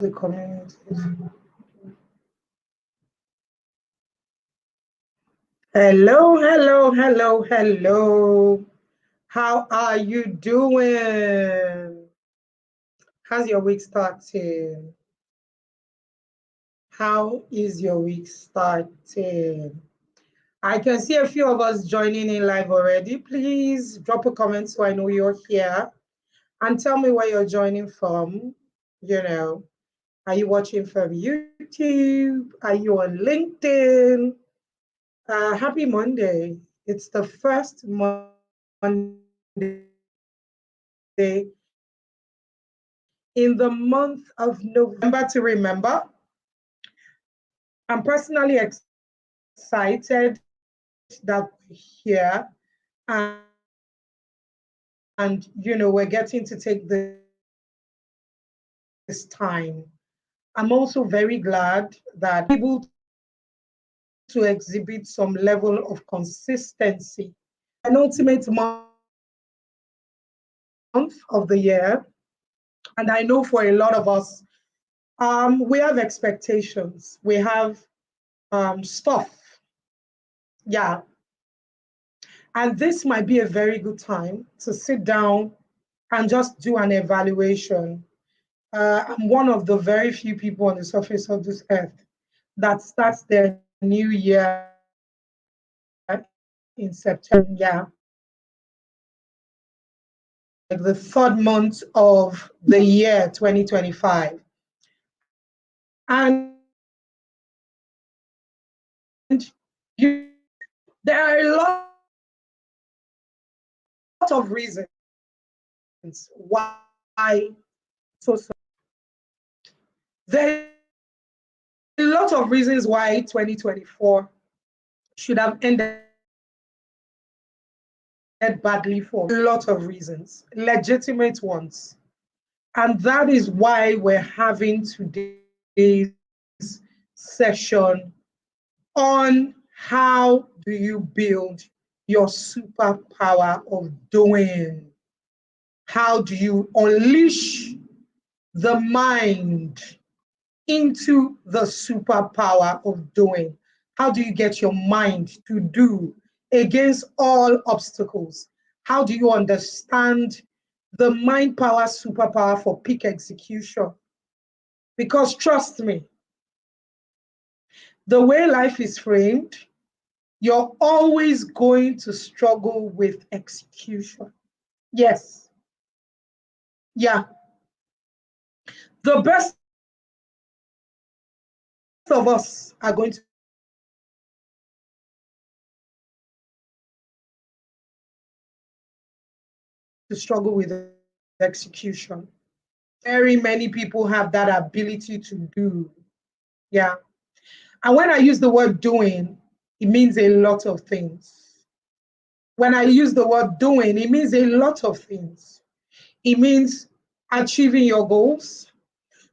the community. Hello, hello, hello, hello. How are you doing? How's your week starting? How is your week starting? I can see a few of us joining in live already. Please drop a comment so I know you're here and tell me where you're joining from. Are you watching from YouTube? Are you on LinkedIn? Happy Monday. It's the first Monday in the month of November to remember. I'm personally excited that we're here and we're getting to take this time. I'm also very glad that I'm able to exhibit some level of consistency. An ultimate month of the year, and I know for a lot of us, we have expectations. We have stuff. Yeah. And this might be a very good time to sit down and just do an evaluation. I'm one of the very few people on the surface of this earth that starts their new year in September. Yeah. Like the third month of the year 2025. And there are a lot of reasons why so there are a lot of reasons why 2024 should have ended badly for a lot of reasons, legitimate ones. And that is why we're having today's session on how do you build your superpower of doing? How do you unleash the mind into the superpower of doing? How do you get your mind to do against all obstacles? How do you understand the mind power superpower for peak execution? Because trust me, the way life is framed, you're always going to struggle with execution. Yes. Yeah. The best of us are going to struggle with execution. Very many people have that ability to do. Yeah. And when I use the word doing, it means a lot of things. When I use the word doing, it means a lot of things. It means achieving your goals.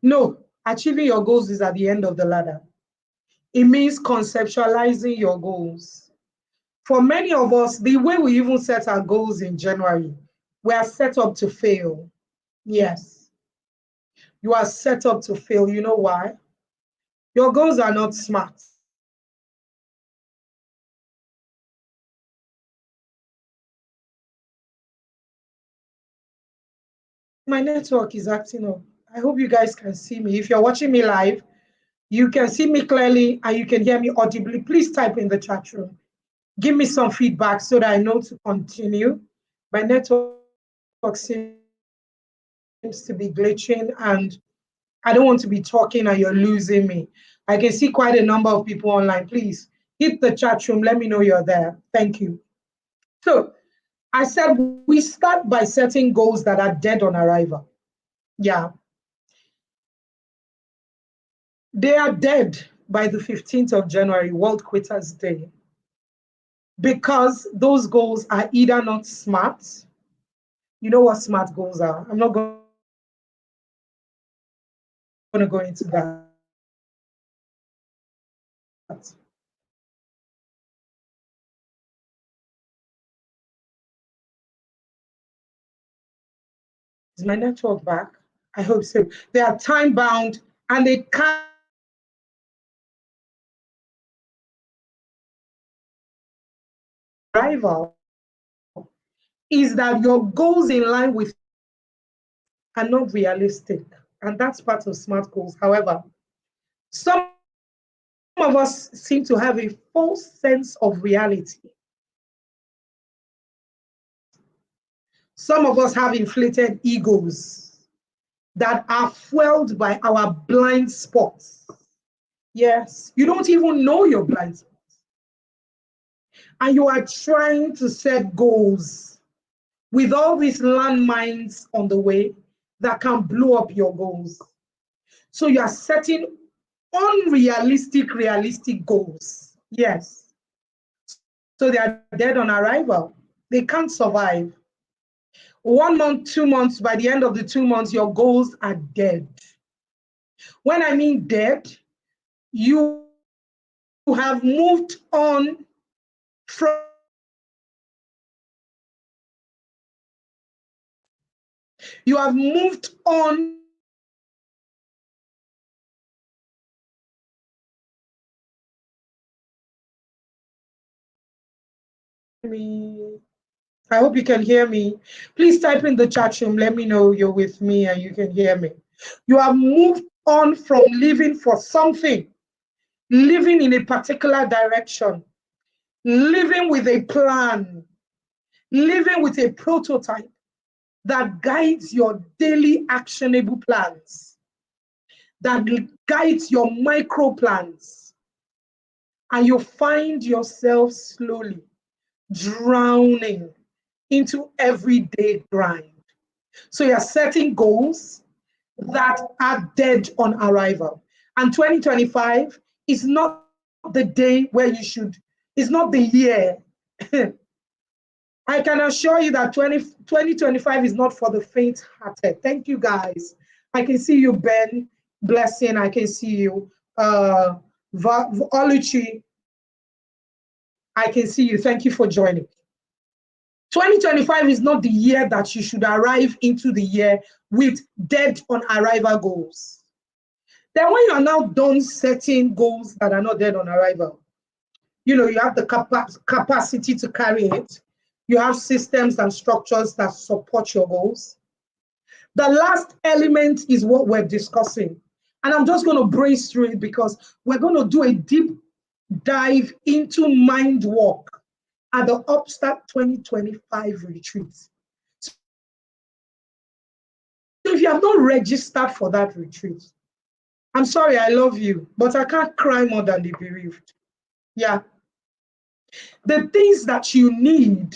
No, achieving your goals is at the end of the ladder. It means conceptualizing your goals. For many of us, the way we even set our goals in January, we are set up to fail. Yes, you are set up to fail. You know why? Your goals are not smart. My network is acting up. I hope you guys can see me. If you're watching me live, you can see me clearly and you can hear me audibly. Please type in the chat room. Give me some feedback so that I know to continue. My network seems to be glitching and I don't want to be talking and you're losing me. I can see quite a number of people online. Please hit the chat room. Let me know you're there. Thank you. So I said we start by setting goals that are dead on arrival. Yeah. They are dead by the 15th of January, World Quitters Day, because those goals are either not smart. You know what smart goals are. I'm not going to go into that. Is my network back? I hope so. They are time bound and they can't rival is that your goals in line with are not realistic. And that's part of SMART goals. However, some of us seem to have a false sense of reality. Some of us have inflated egos that are fueled by our blind spots. Yes, you don't even know your blind spots. And you are trying to set goals with all these landmines on the way that can blow up your goals. So you are setting realistic goals. Yes. So they are dead on arrival. They can't survive. 1 month, 2 months, by the end of the 2 months, your goals are dead. When I mean dead, you have moved on from you have moved on me. I hope you can hear me. Please type in the chat room. Let me know you're with me and you can hear me. You have moved on from living for something, living in a particular direction, living with a plan, living with a prototype that guides your daily actionable plans, that guides your micro plans. And you find yourself slowly drowning into everyday grind. So you're setting goals that are dead on arrival. And 2025 is not the day where you should, it's not the year. I can assure you that 2025 is not for the faint-hearted. Thank you, guys. I can see you, Ben. Blessing, I can see you. Oluchi, I can see you. Thank you for joining. 2025 is not the year that you should arrive into the year with dead on arrival goals. Then when you are now done setting goals that are not dead on arrival, you have the capacity to carry it. You have systems and structures that support your goals. The last element is what we're discussing. And I'm just going to brace through it because we're going to do a deep dive into mind work at the Upstart 2025 retreat. So if you have not registered for that retreat, I'm sorry, I love you, but I can't cry more than the bereaved. Yeah. The things that you need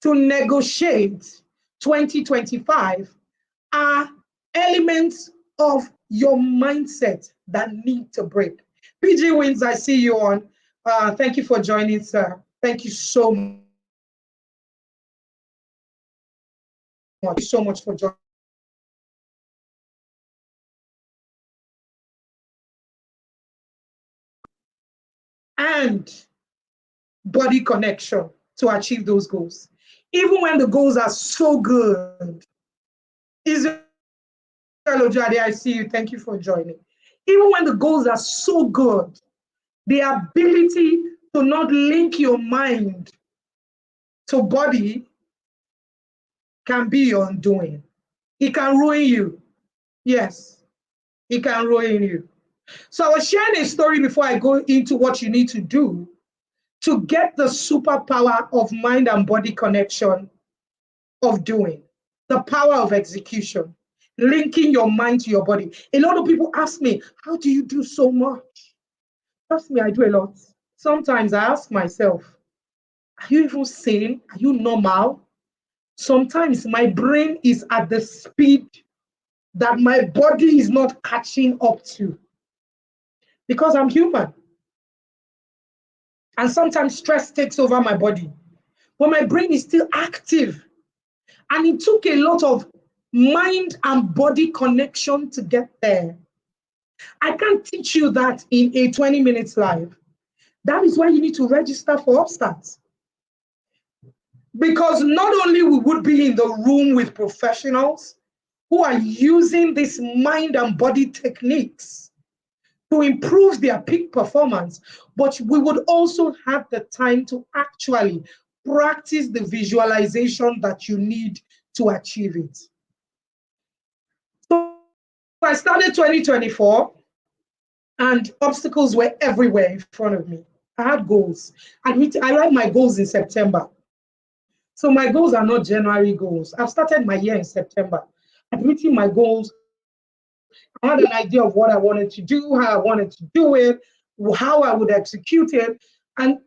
to negotiate 2025 are elements of your mindset that need to break. PG Wins, I see you on. Thank you for joining, sir. Thank you so much. Thank you so much for joining. And body connection to achieve those goals. Even when the goals are so good. Israel Ojade, I see you. Thank you for joining. Even when the goals are so good, the ability to not link your mind to body can be your undoing. It can ruin you. Yes, it can ruin you. So I was sharing a story before I go into what you need to do to get the superpower of mind and body connection of doing, the power of execution, linking your mind to your body. A lot of people ask me, how do you do so much? Trust me, I do a lot. Sometimes I ask myself, are you even sane? Are you normal? Sometimes my brain is at the speed that my body is not catching up to because I'm human. And sometimes stress takes over my body, but my brain is still active. And it took a lot of mind and body connection to get there. I can't teach you that in a 20 minutes live. That is why you need to register for Upstart. Because not only we would be in the room with professionals who are using these mind and body techniques to improve their peak performance, but we would also have the time to actually practice the visualization that you need to achieve it. So I started 2024 and obstacles were everywhere in front of me. I had goals. I write my goals in September. So my goals are not January goals. I've started my year in September. I've written my goals. I had an idea of what I wanted to do, how I wanted to do it, how I would execute it, and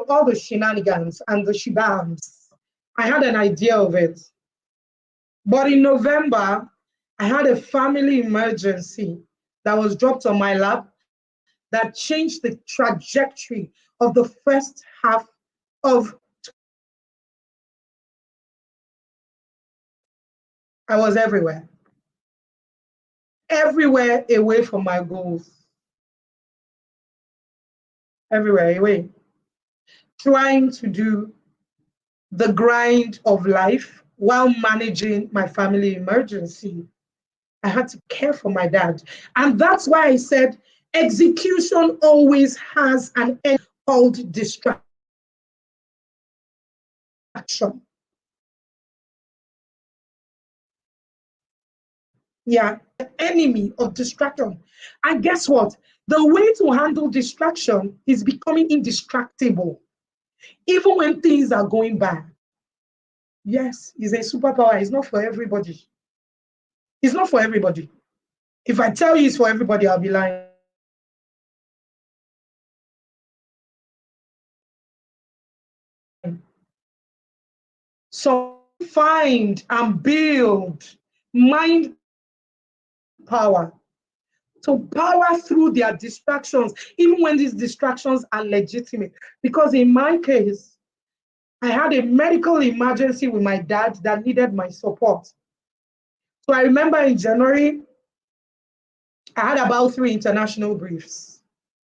all the shenanigans and the shebams. I had an idea of it. But in November, I had a family emergency that was dropped on my lap that changed the trajectory of the first half of. I was everywhere away from my goals, everywhere away, trying to do the grind of life while managing my family emergency. I had to care for my dad. And that's why I said execution always has an end called distraction. Yeah, the enemy of distraction. And guess what? The way to handle distraction is becoming indistractable, even when things are going bad. Yes, it's a superpower. It's not for everybody. It's not for everybody. If I tell you it's for everybody, I'll be lying. So find and build mind power to power through their distractions, even when these distractions are legitimate. Because in my case, I had a medical emergency with my dad that needed my support. So I remember in January, I had about 3 international briefs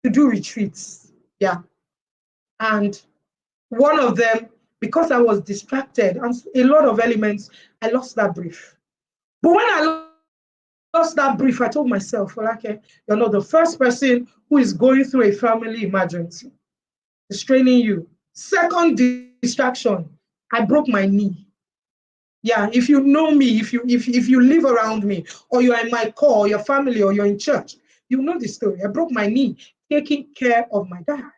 to do retreats. Yeah. And one of them, because I was distracted and a lot of elements, I lost that brief. But when I lost that brief, I told myself, well, okay, you're not the first person who is going through a family emergency. It's training you. Second distraction, I broke my knee. Yeah, if you know me, if you live around me, or you're in my core, or your family, or you're in church, you know the story. I broke my knee taking care of my dad.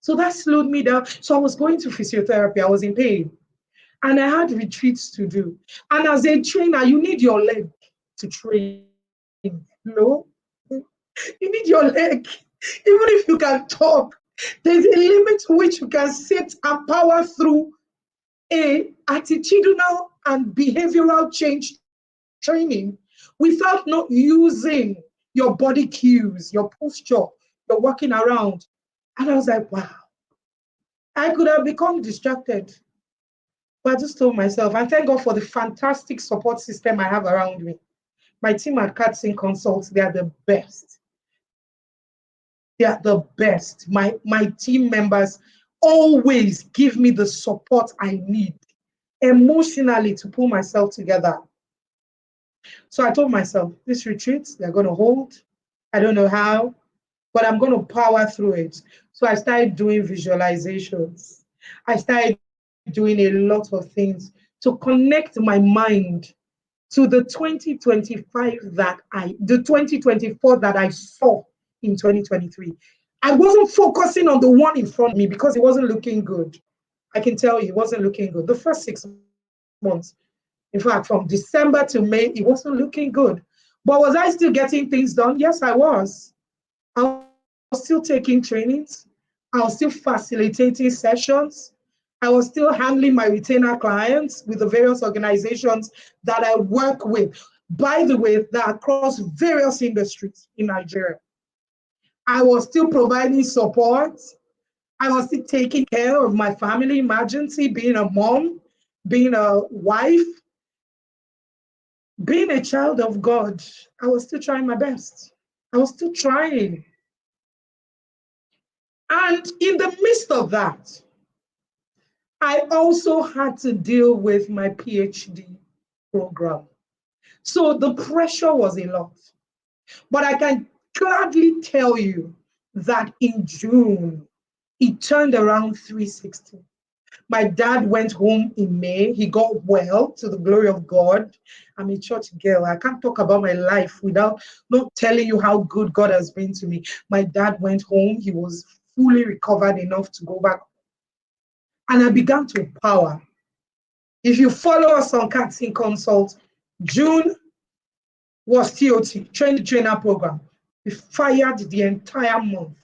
So that slowed me down. So I was going to physiotherapy. I was in pain. And I had retreats to do. And as a trainer, you need your leg to train. No, you need your leg. Even if you can talk, there's a limit to which you can sit and power through a attitudinal and behavioral change training without not using your body cues, your posture, your walking around. And I was like, wow, I could have become distracted. But I just told myself, and thank God for the fantastic support system I have around me. My team at Katzin Consults, they are the best. They are the best. My team members always give me the support I need emotionally to pull myself together. So I told myself, this retreat, they're going to hold. I don't know how, but I'm going to power through it. So I started doing visualizations. I started doing a lot of things to connect my mind to the 2024 that I saw in 2023. I wasn't focusing on the one in front of me because it wasn't looking good. I can tell you, it wasn't looking good. The first 6 months, in fact, from December to May, it wasn't looking good. But was I still getting things done? Yes, I was. I was still taking trainings. I was still facilitating sessions. I was still handling my retainer clients with the various organizations that I work with. By the way, that across various industries in Nigeria. I was still providing support. I was still taking care of my family emergency, being a mom, being a wife, being a child of God. I was still trying my best. I was still trying. And in the midst of that, I also had to deal with my PhD program. So the pressure was a lot. But I can gladly tell you that in June, it turned around 360. My dad went home in May. He got well, to the glory of God. I'm a church girl. I can't talk about my life without not telling you how good God has been to me. My dad went home. He was fully recovered enough to go back. And I began to empower. If you follow us on Catsin Consult, June was TOT, Train the Trainer program. We fired the entire month.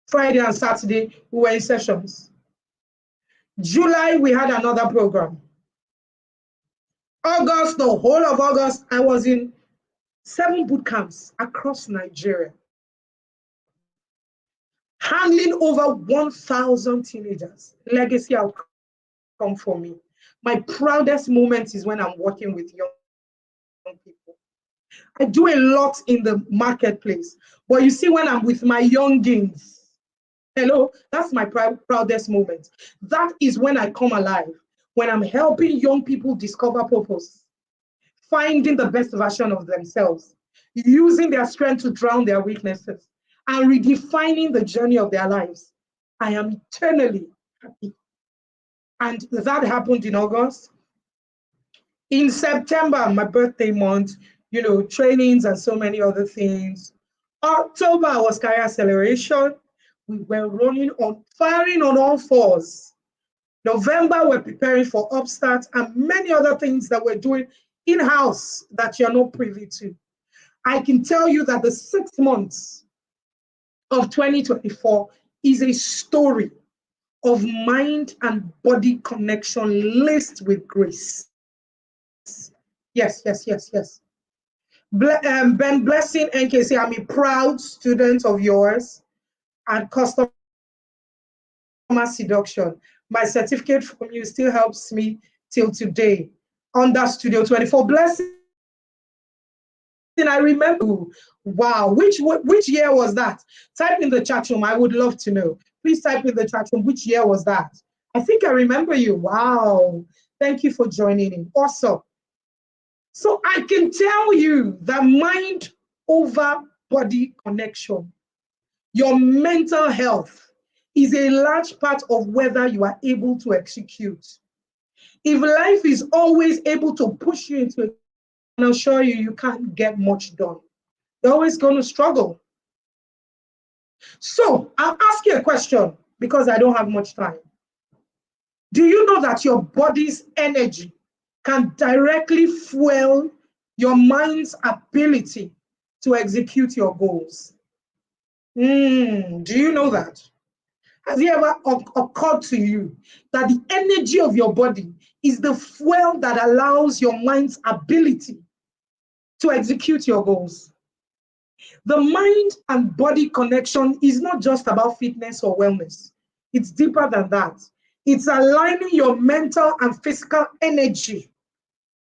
Friday and Saturday, we were in sessions. July, we had another program. August, the whole of August, I was in 7 boot camps across Nigeria, handling over 1,000 teenagers. Legacy outcome for me. My proudest moment is when I'm working with young people. I do a lot in the marketplace, but you see, when I'm with my youngins, hello, that's my proudest moment. That is when I come alive, when I'm helping young people discover purpose, finding the best version of themselves, using their strength to drown their weaknesses, and redefining the journey of their lives. I am eternally happy. And that happened in August. In September, my birthday month, trainings and so many other things. October was career acceleration. We were firing on all fours. November, we're preparing for Upstart and many other things that we're doing in-house that you're not privy to. I can tell you that the 6 months of 2024 is a story of mind and body connection laced with grace. Yes. Ben Blessing NKC, I'm a proud student of yours and customer seduction. My certificate from you still helps me till today. Under Studio 24. Blessing, I remember. Wow, which year was that? Type in the chat room. I would love to know. Please type in the chat room. Which year was that? I think I remember you. Wow. Thank you for joining in. Awesome. So I can tell you that mind over body connection, your mental health is a large part of whether you are able to execute. If life is always able to push you into it, and I'll assure you, you can't get much done. You're always going to struggle. So I'll ask you a question because I don't have much time. Do you know that your body's energy can directly fuel your mind's ability to execute your goals? Do you know that? Has it ever occurred to you that the energy of your body is the fuel that allows your mind's ability to execute your goals? The mind and body connection is not just about fitness or wellness. It's deeper than that. It's aligning your mental and physical energy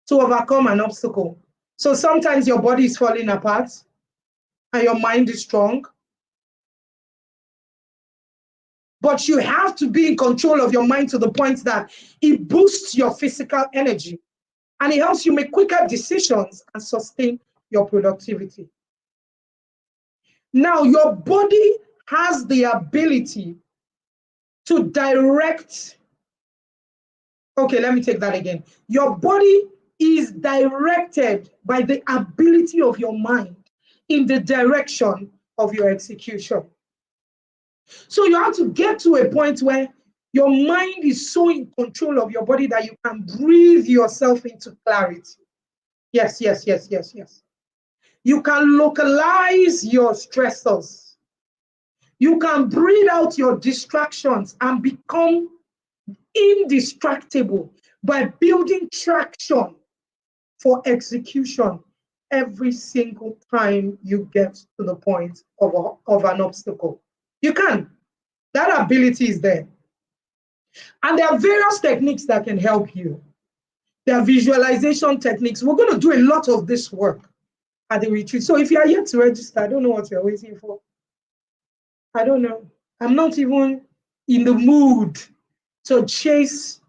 to overcome an obstacle. So sometimes your body is falling apart and your mind is strong. But you have to be in control of your mind to the point that it boosts your physical energy and it helps you make quicker decisions and sustain your productivity. Now, your body has the ability to direct. Okay, let me take that again. Your body is directed by the ability of your mind in the direction of your execution. So you have to get to a point where your mind is so in control of your body that you can breathe yourself into clarity. Yes. You can localize your stressors. You can breathe out your distractions and become indistractable by building traction for execution every single time you get to the point of an obstacle. You can. That ability is there. And there are various techniques that can help you. There are visualization techniques. We're going to do a lot of this work at the retreat. So if you are yet to register, I don't know what you're waiting for. I don't know. I'm not even in the mood to chase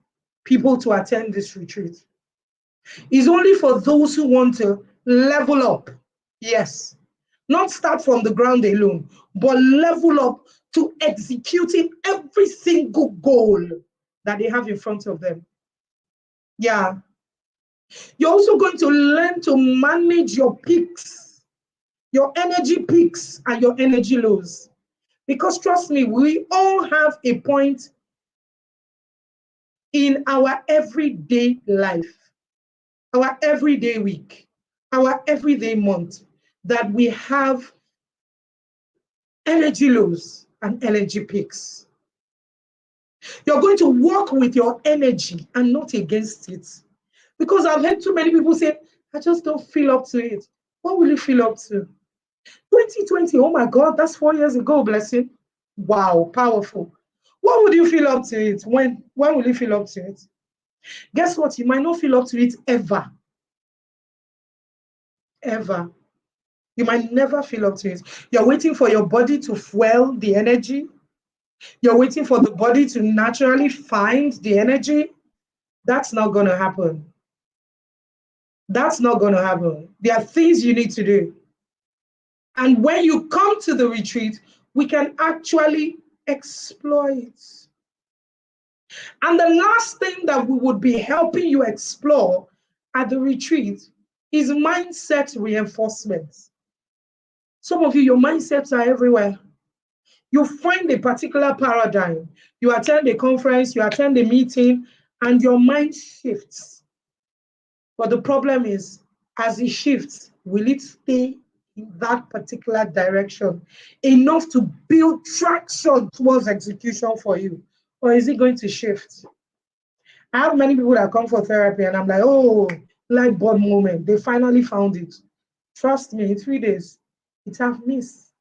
people to attend this retreat. It's only for those who want to level up. Yes. Not start from the ground alone, but level up to executing every single goal that they have in front of them. Yeah. You're also going to learn to manage your peaks, your energy peaks and your energy lows. Because trust me, we all have a point in our everyday life, our everyday week, our everyday month that we have energy lows and energy peaks. You're going to work with your energy and not against it. Because I've heard too many people say, I just don't feel up to it. What will you feel up to? 2020, oh my God, that's 4 years ago, blessing. Wow, powerful. What would you feel up to it? When will you feel up to it? Guess what? You might not feel up to it ever. Ever. You might never feel up to it. You're waiting for your body to fuel the energy. You're waiting for the body to naturally find the energy. That's not going to happen. That's not going to happen. There are things you need to do. And when you come to the retreat, we can actually explore it. And the last thing that we would be helping you explore at the retreat is mindset reinforcement. Some of you, your mindsets are everywhere. You find a particular paradigm, you attend a conference, you attend a meeting, and your mind shifts. But the problem is, as it shifts, will it stay in that particular direction enough to build traction towards execution for you? Or is it going to shift? I have many people that come for therapy and I'm like, oh, light bulb moment. They finally found it. Trust me, in 3 days, it have missed.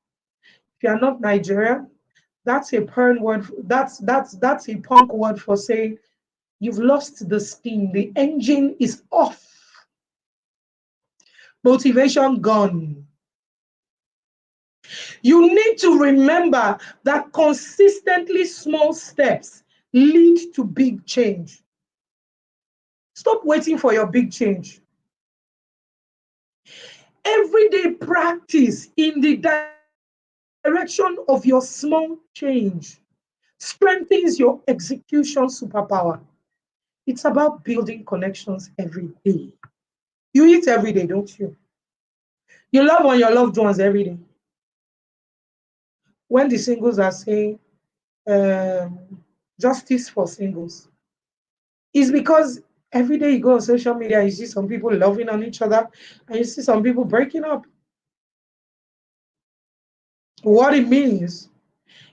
If you are not Nigerian, that's a pern word. That's a punk word for saying you've lost the steam. The engine is off. Motivation gone. You need to remember that consistently small steps lead to big change. Stop waiting for your big change. Everyday practice in the direction of your small change strengthens your execution superpower. It's about building connections every day. You eat every day, don't you? You love on your loved ones every day. When the singles are saying um, justice for singles, it's because every day you go on social media, you see some people loving on each other, and you see some people breaking up. What it means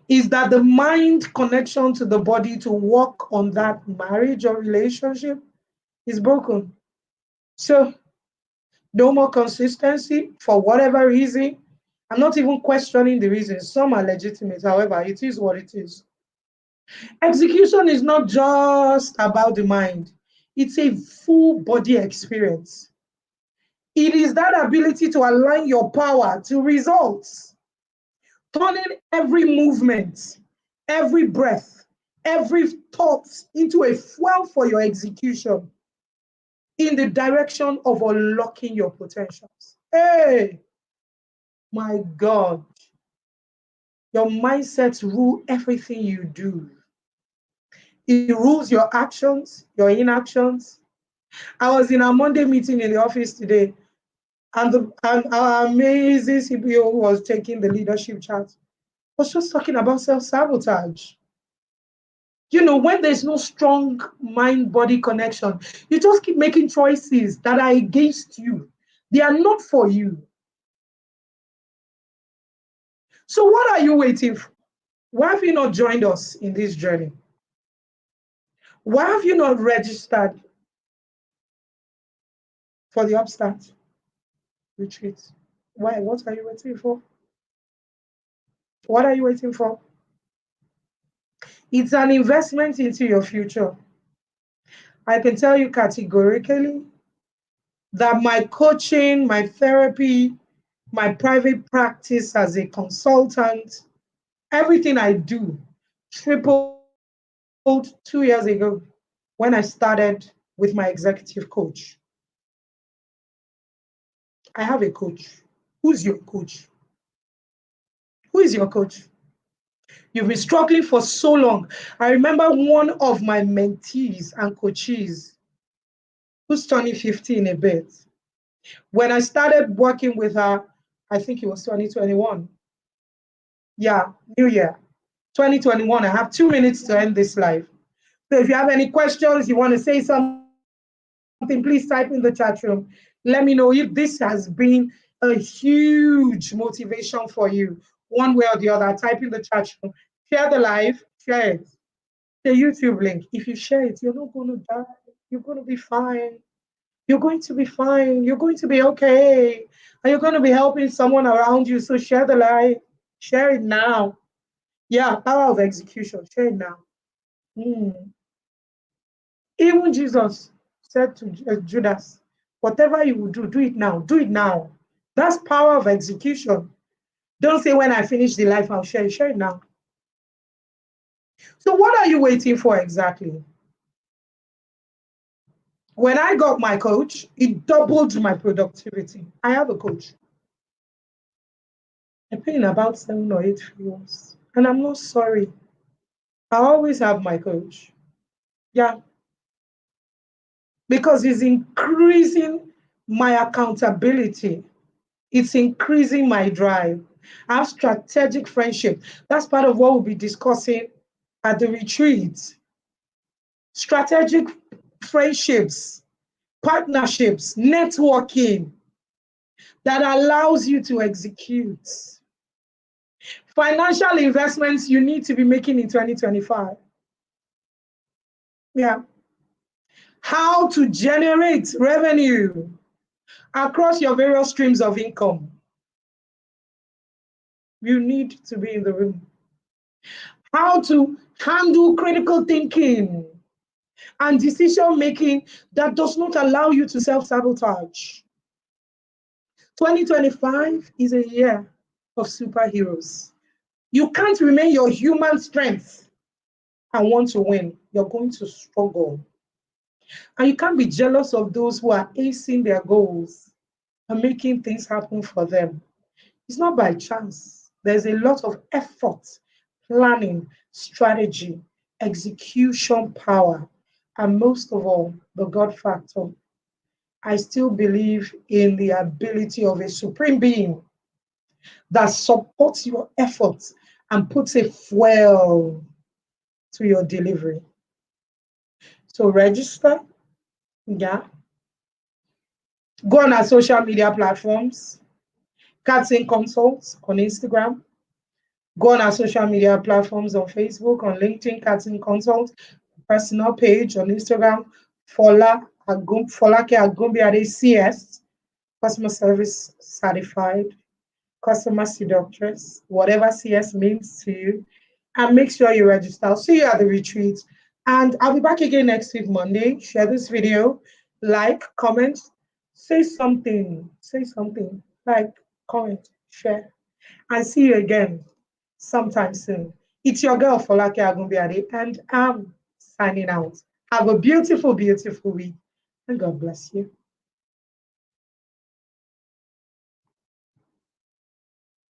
is that the mind connection to the body to work on that marriage or relationship is broken. So, no more consistency for whatever reason. I'm not even questioning the reasons. Some are legitimate, however, it is what it is. Execution is not just about the mind, it's a full body experience. It is that ability to align your power to results, turning every movement, every breath, every thought into a fuel for your execution in the direction of unlocking your potentials. Hey, my God, your mindset rules everything you do. It rules your actions, your inactions. I was in a Monday meeting in the office today, and our amazing CPO who was taking the leadership chart was just talking about self-sabotage. You know, when there's no strong mind-body connection, you just keep making choices that are against you. They are not for you. So what are you waiting for? Why have you not joined us in this journey? Why have you not registered for the Upstart retreat? Why? What are you waiting for? What are you waiting for? It's an investment into your future. I can tell you categorically that my coaching, my therapy, my private practice as a consultant, everything I do tripled 2 years ago when I started with my executive coach. I have a coach. Who's your coach? is your coach. You've been struggling for so long. I remember one of my mentees and coaches who's turning 50 in a bit. When I started working with her, I think it was 2021. Yeah, New Year, 2021. I have 2 minutes to end this live. So if you have any questions, you want to say something, please type in the chat room. Let me know if this has been a huge motivation for you, one way or the other. Type in the chat room. Share the live, share it. The YouTube link. If you share it, you're not going to die. You're going to be fine. You're going to be fine. You're going to be okay. And you're going to be helping someone around you. So share the live. Share it now. Yeah, power of execution. Share it now. Even Jesus said to Judas, whatever you will do, do it now. Do it now. That's power of execution. Don't say when I finish the life, I'll share it. Share it now. So what are you waiting for exactly? When I got my coach, it doubled my productivity. I have a coach. I pay in about 7 or 8 figures. And I'm not sorry. I always have my coach. Yeah. Because it's increasing my accountability. It's increasing my drive. I have strategic friendship. That's part of what we'll be discussing at the retreat. Strategic friendships, partnerships, networking that allows you to execute. Financial investments you need to be making in 2025. Yeah. How to generate revenue across your various streams of income. You need to be in the room. How to handle critical thinking and decision making that does not allow you to self-sabotage. 2025 is a year of superheroes. You can't remain your human strength and want to win. You're going to struggle. And you can't be jealous of those who are acing their goals and making things happen for them. It's not by chance. There's a lot of effort, planning, strategy, execution power, and most of all, the God factor. I still believe in the ability of a supreme being that supports your efforts and puts a fuel to your delivery. So register, yeah. Go on our social media platforms, Katzin Consults on Instagram. Go on our social media platforms on Facebook, on LinkedIn, Katzin Consult, personal page on Instagram, Folake Agumbiade CS, customer service certified, customer seductress, whatever CS means to you, and make sure you register. I'll see you at the retreat. And I'll be back again next week, Monday. Share this video, like, comment, say something, like, comment, share, and see you again sometime soon. It's your girl, Folake Agumbiade, and I'm signing out. Have a beautiful, beautiful week, and God bless you.